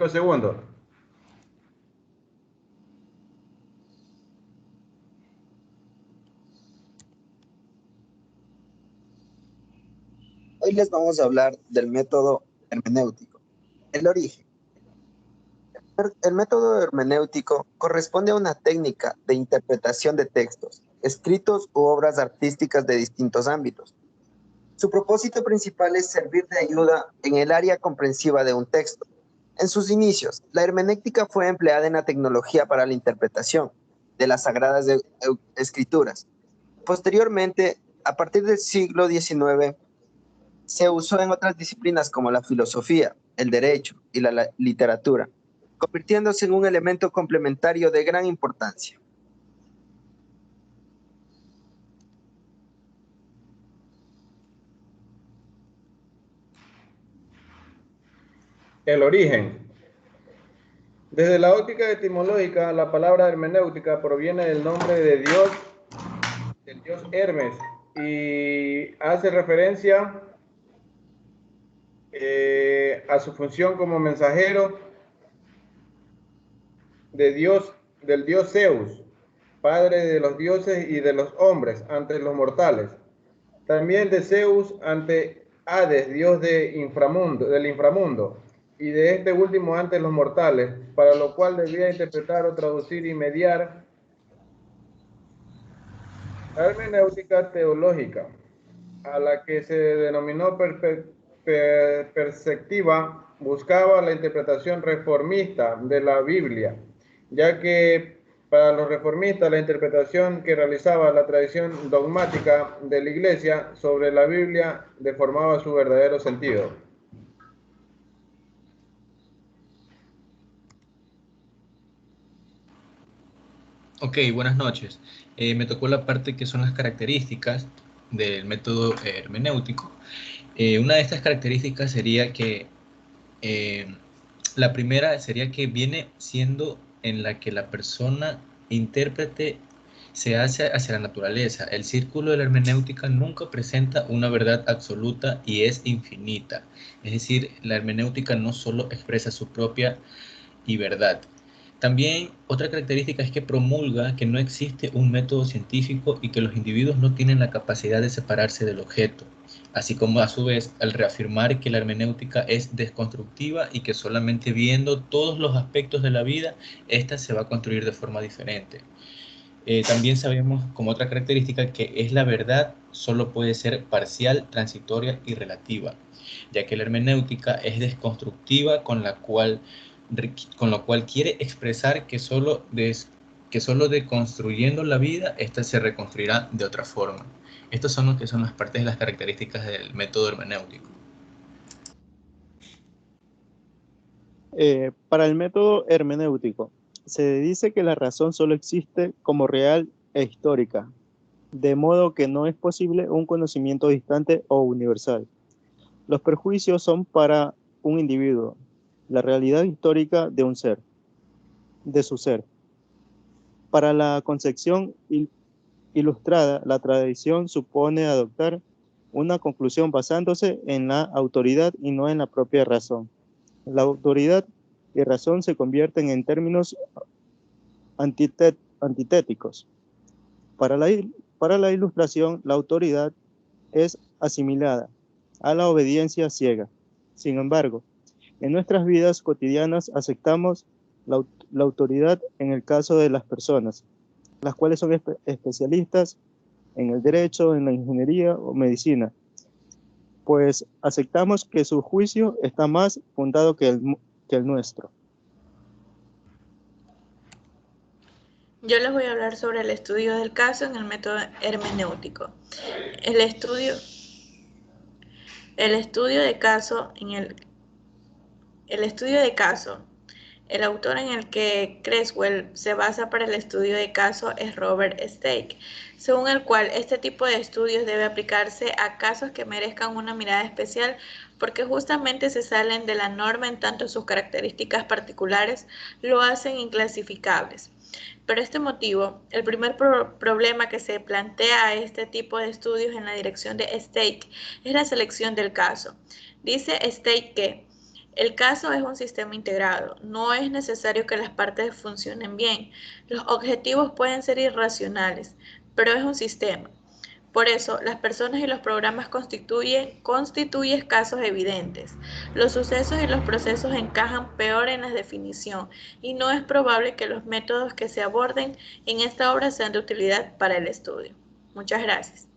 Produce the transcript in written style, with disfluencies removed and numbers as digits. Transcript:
Segundos. Hoy les vamos a hablar del método hermenéutico. El origen. El método hermenéutico corresponde a una técnica de interpretación de textos, escritos u obras artísticas de distintos ámbitos. Su propósito principal es servir de ayuda en el área comprensiva de un texto. En sus inicios, la hermenéutica fue empleada en la tecnología para la interpretación de las sagradas escrituras. Posteriormente, a partir del siglo XIX, se usó en otras disciplinas como la filosofía, el derecho y la literatura, convirtiéndose en un elemento complementario de gran importancia. El origen. Desde la óptica etimológica, la palabra hermenéutica proviene del nombre de Dios, del dios Hermes, y hace referencia a su función como mensajero de Dios, del dios Zeus, padre de los dioses y de los hombres ante los mortales. También de Zeus ante Hades, dios del inframundo, y de este último ante los mortales, para lo cual debía interpretar o traducir y mediar. La hermenéutica teológica, a la que se denominó perspectiva, buscaba la interpretación reformista de la Biblia, ya que para los reformistas la interpretación que realizaba la tradición dogmática de la Iglesia sobre la Biblia deformaba su verdadero sentido. Ok, buenas noches. Me tocó la parte que son las características del método hermenéutico. Una de estas características sería que la primera sería que viene siendo en la que la persona intérprete se hace hacia la naturaleza. El círculo de la hermenéutica nunca presenta una verdad absoluta y es infinita. Es decir, la hermenéutica no solo expresa su propia y verdad. También otra característica es que promulga que no existe un método científico y que los individuos no tienen la capacidad de separarse del objeto, así como a su vez al reafirmar que la hermenéutica es desconstructiva y que solamente viendo todos los aspectos de la vida, ésta se va a construir de forma diferente. También sabemos como otra característica que es la verdad solo puede ser parcial, transitoria y relativa, ya que la hermenéutica es desconstructiva con lo cual quiere expresar que solo deconstruyendo la vida, ésta se reconstruirá de otra forma. Estas son lo que son las partes de las características del método hermenéutico. Para el método hermenéutico, se dice que la razón solo existe como real e histórica, de modo que no es posible un conocimiento distante o universal. Los prejuicios son para un individuo, la realidad histórica de un ser, de su ser. Para la concepción ilustrada, la tradición supone adoptar una conclusión basándose en la autoridad y no en la propia razón. La autoridad y razón se convierten en términos antitéticos. Para la ilustración, la autoridad es asimilada a la obediencia ciega. Sin embargo, en nuestras vidas cotidianas aceptamos la autoridad en el caso de las personas, las cuales son especialistas en el derecho, en la ingeniería o medicina, pues aceptamos que su juicio está más fundado que el nuestro. Yo les voy a hablar sobre el estudio del caso en el método hermenéutico. El estudio de caso el autor en el que Creswell se basa para el estudio de caso es Robert Stake, según el cual este tipo de estudios debe aplicarse a casos que merezcan una mirada especial porque justamente se salen de la norma en tanto sus características particulares lo hacen inclasificables. Por este motivo, el primer problema que se plantea a este tipo de estudios en la dirección de Stake es la selección del caso. Dice Stake que El caso es un sistema integrado. No es necesario que las partes funcionen bien. Los objetivos pueden ser irracionales, pero es un sistema. Por eso, las personas y los programas constituyen casos evidentes. Los sucesos y los procesos encajan peor en la definición y no es probable que los métodos que se aborden en esta obra sean de utilidad para el estudio. Muchas gracias.